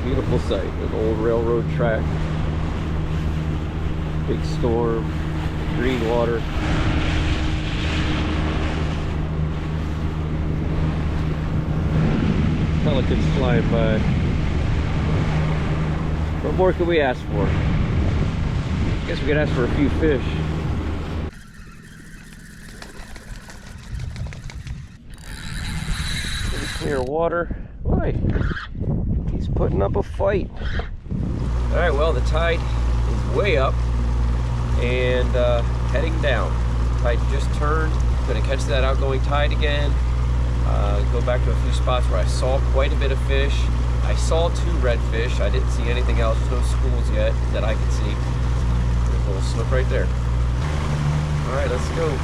Beautiful sight, an old railroad track, big storm, green water. Pelicans flying by. What more could we ask for? I guess we could ask for a few fish. Pretty clear water. Boy, he's putting up a fight. All right, well, the tide is way up and heading down. Tide just turned. Gonna catch that outgoing tide again. Go back to a few spots where I saw quite a bit of fish. I saw 2 redfish. I didn't see anything else. There's no schools yet that I could see. There's a little slip right there. All right, let's go.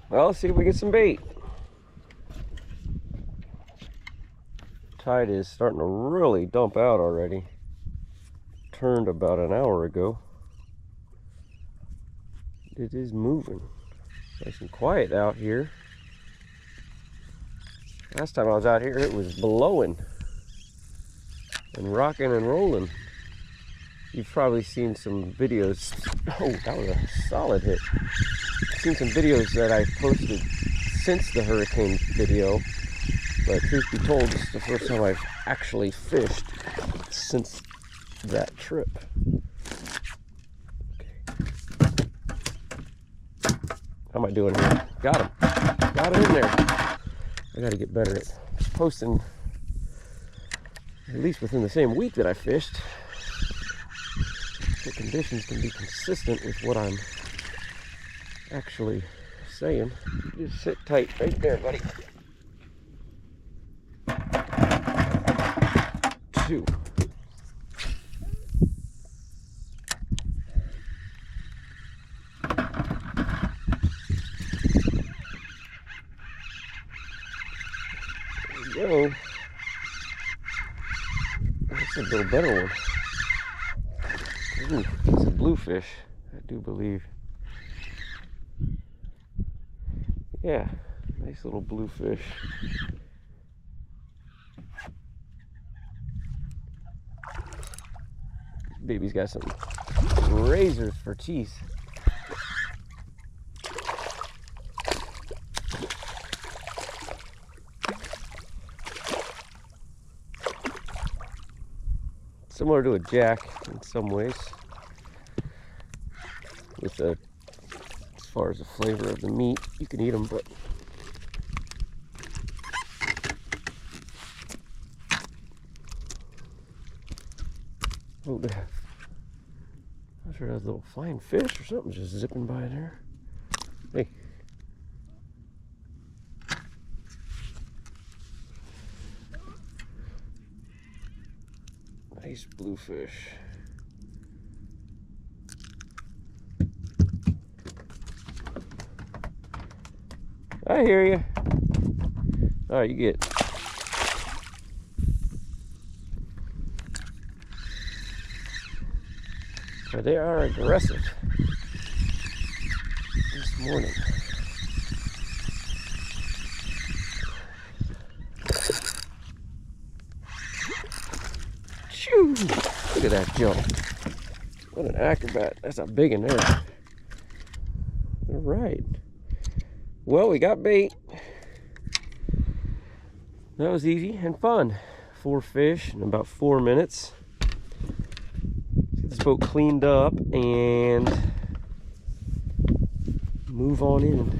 Well, let's see if we get some bait. Tide is starting to really dump out already. Turned about an hour ago. It is moving. Nice and quiet out here. Last time I was out here, it was blowing and rocking and rolling. You've probably seen some videos. Oh, that was a solid hit. Seen some videos that I posted since the hurricane video, but truth be told, this is the first time I've actually fished since that trip. Okay. How am I doing here? Got him. Got him in there. I gotta get better at posting, at least within the same week that I fished. The conditions can be consistent with what I'm actually saying. Just sit tight right there, buddy. 2. There we go. That's a little better one. Ooh, it's a bluefish, I do believe. Yeah, nice little bluefish. Baby's got some razors for teeth. Similar to a jack in some ways, with the, as far as the flavor of the meat, you can eat them, but oh, I'm not sure that's a little flying fish or something just zipping by there. Hey. Nice bluefish. I hear you. All right, you get. But they are aggressive this morning. Shoo! Look at that jump. What an acrobat. That's a big one there. All right. Well, we got bait. That was easy and fun. 4 fish in about 4 minutes. Get this boat cleaned up and move on in.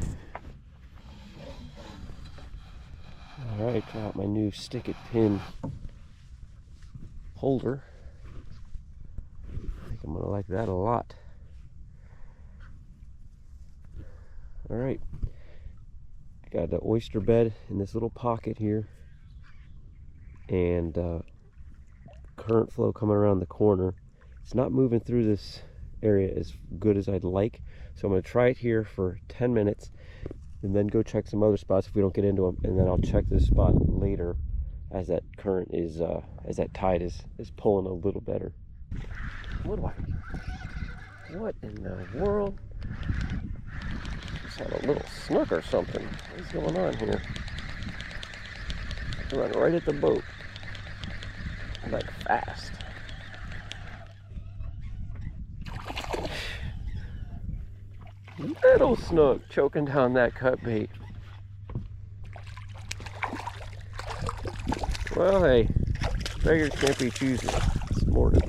All Alright, try out my new stick it pin holder. I think I'm gonna like that a lot. Alright, got the oyster bed in this little pocket here, and current flow coming around the corner. It's not moving through this area as good as I'd like, so I'm going to try it here for 10 minutes and then go check some other spots if we don't get into them, and then I'll check this spot later as that current is as that tide is pulling a little better. What in the world? Just had a little snook or something. What's going on here? Run right at the boat, like fast. Little snook choking down that cut bait. Well, hey, beggars can't be choosers this morning.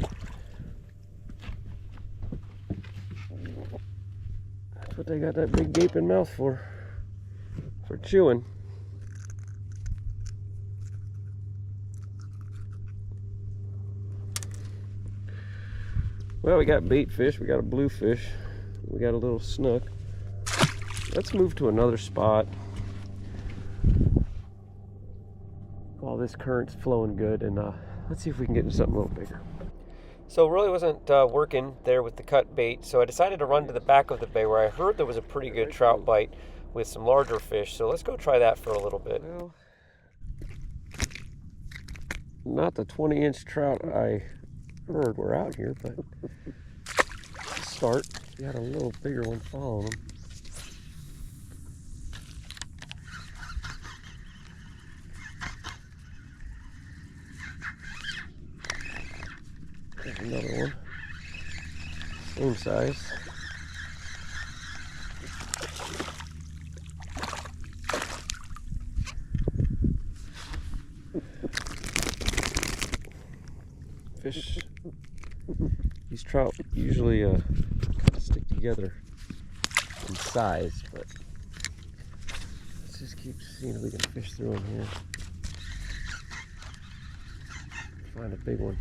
That's what they got that big gaping mouth for chewing. Well, we got bait fish, we got a bluefish, we got a little snook. Let's move to another spot while this current's flowing good, and let's see if we can get into something a little bigger. So it really wasn't working there with the cut bait, so I decided to run to the back of the bay where I heard there was a pretty good trout bite with some larger fish. So let's go try that for a little bit. Well, not the 20-inch trout I heard were out here, but start. We had a little bigger one following them. There's another one, same size. Fish, these trout usually kind of stick together in size, but let's just keep seeing if we can fish through them here. Find a big one.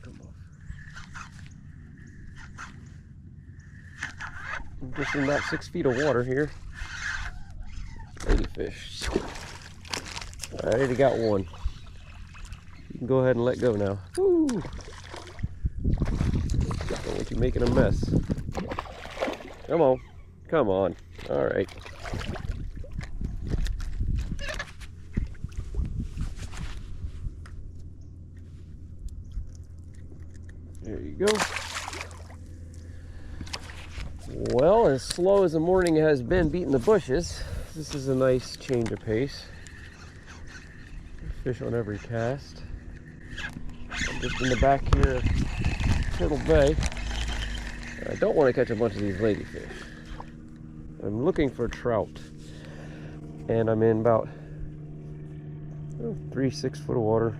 Come on. I'm just in about 6 feet of water here. Ladyfish. I already got one. You can go ahead and let go now. Woo! Don't want you making a mess. Come on. Come on. All right. There you go. Well, as slow as the morning has been beating the bushes, this is a nice change of pace. Fish on every cast. I'm just in the back here of Turtle Bay. I don't want to catch a bunch of these ladyfish. I'm looking for trout, and I'm in about 3-6 foot of water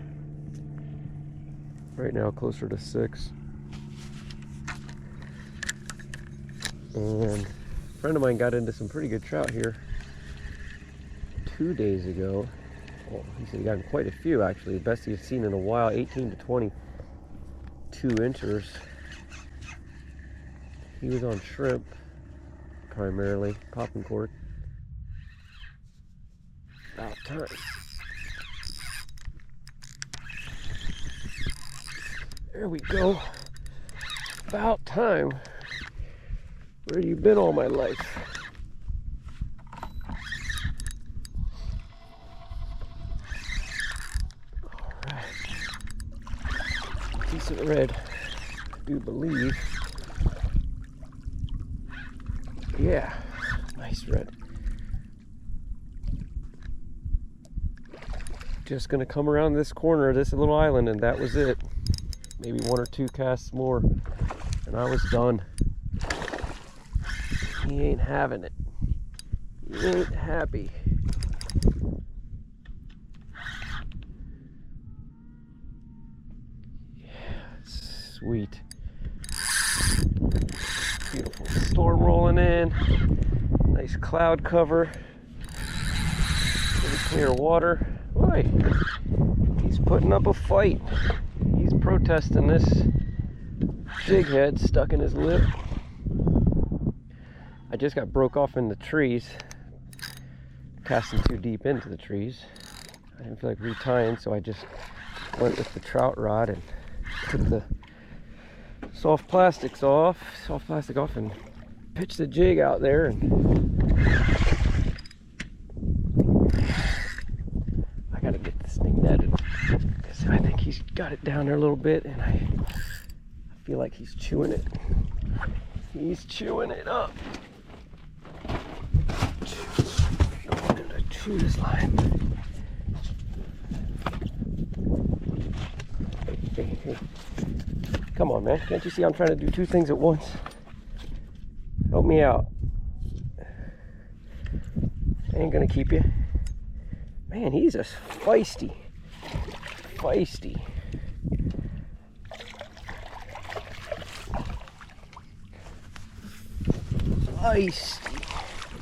right now, closer to 6. And a friend of mine got into some pretty good trout here 2 days ago. Well, he said he got quite a few, actually. The best he's seen in a while, 18 to 22 inchers. He was on shrimp, primarily, popping cork. About time. There we go. About time. Where have you been all my life? Decent red, I do believe. Yeah, nice red. Just gonna come around this corner of this little island, and that was it. Maybe 1 or 2 casts more, and I was done. He ain't having it. He ain't happy. Sweet. Beautiful storm rolling in. Nice cloud cover. Pretty clear water. Boy, he's putting up a fight. He's protesting this jig head stuck in his lip. I just got broke off in the trees, casting too deep into the trees. I didn't feel like retying, so I just went with the trout rod and took the soft plastic off and pitched the jig out there. And I gotta get this thing netted because I think he's got it down there a little bit, and I feel like he's chewing it. He's chewing it up. I'm gonna chew this line. Hey. Come on, man. Can't you see I'm trying to do two things at once? Help me out. I ain't gonna keep you. Man, he's a feisty. Feisty.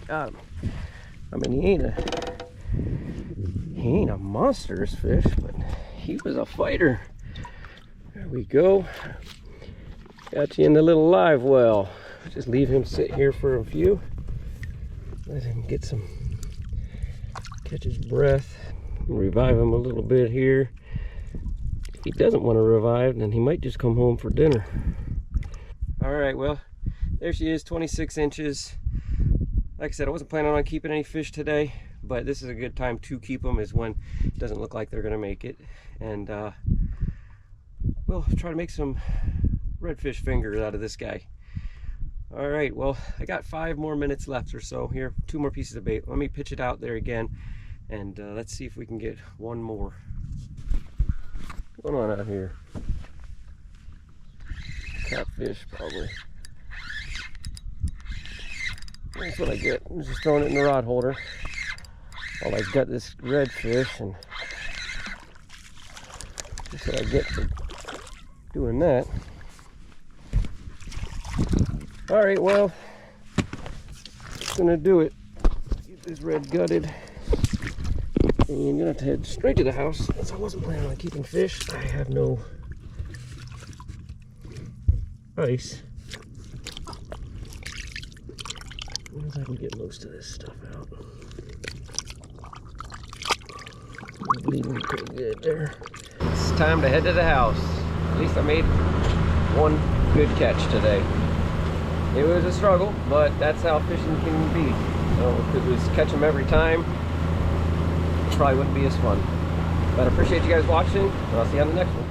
Got him. I mean, he ain't a monstrous fish, but he was a fighter. There we go. Got you in the little live well. Just leave him sit here for a few. Let him get catch his breath. Revive him a little bit here. If he doesn't want to revive, then he might just come home for dinner. All right, well, there she is, 26 inches. Like I said, I wasn't planning on keeping any fish today, but this is a good time to keep them, is when it doesn't look like they're gonna make it. And we'll try to make some redfish fingers out of this guy. All right, well, I got 5 more minutes left or so here. 2 more pieces of bait. Let me pitch it out there again, and let's see if we can get one more. What's going on out here? Catfish, probably. That's what I get. I'm just throwing it in the rod holder while I got this redfish, and that's what I get for doing that. All right, well, that's gonna do it. Get this red gutted, and I'm gonna have to head straight to the house. Since I wasn't planning on keeping fish, I have no ice. As long as I can get most of this stuff out. I'm bleeding pretty good there. It's time to head to the house. At least I made one good catch today. It was a struggle, but that's how fishing can be. If it was catch them every time, it probably wouldn't be as fun. But I appreciate you guys watching, and I'll see you on the next one.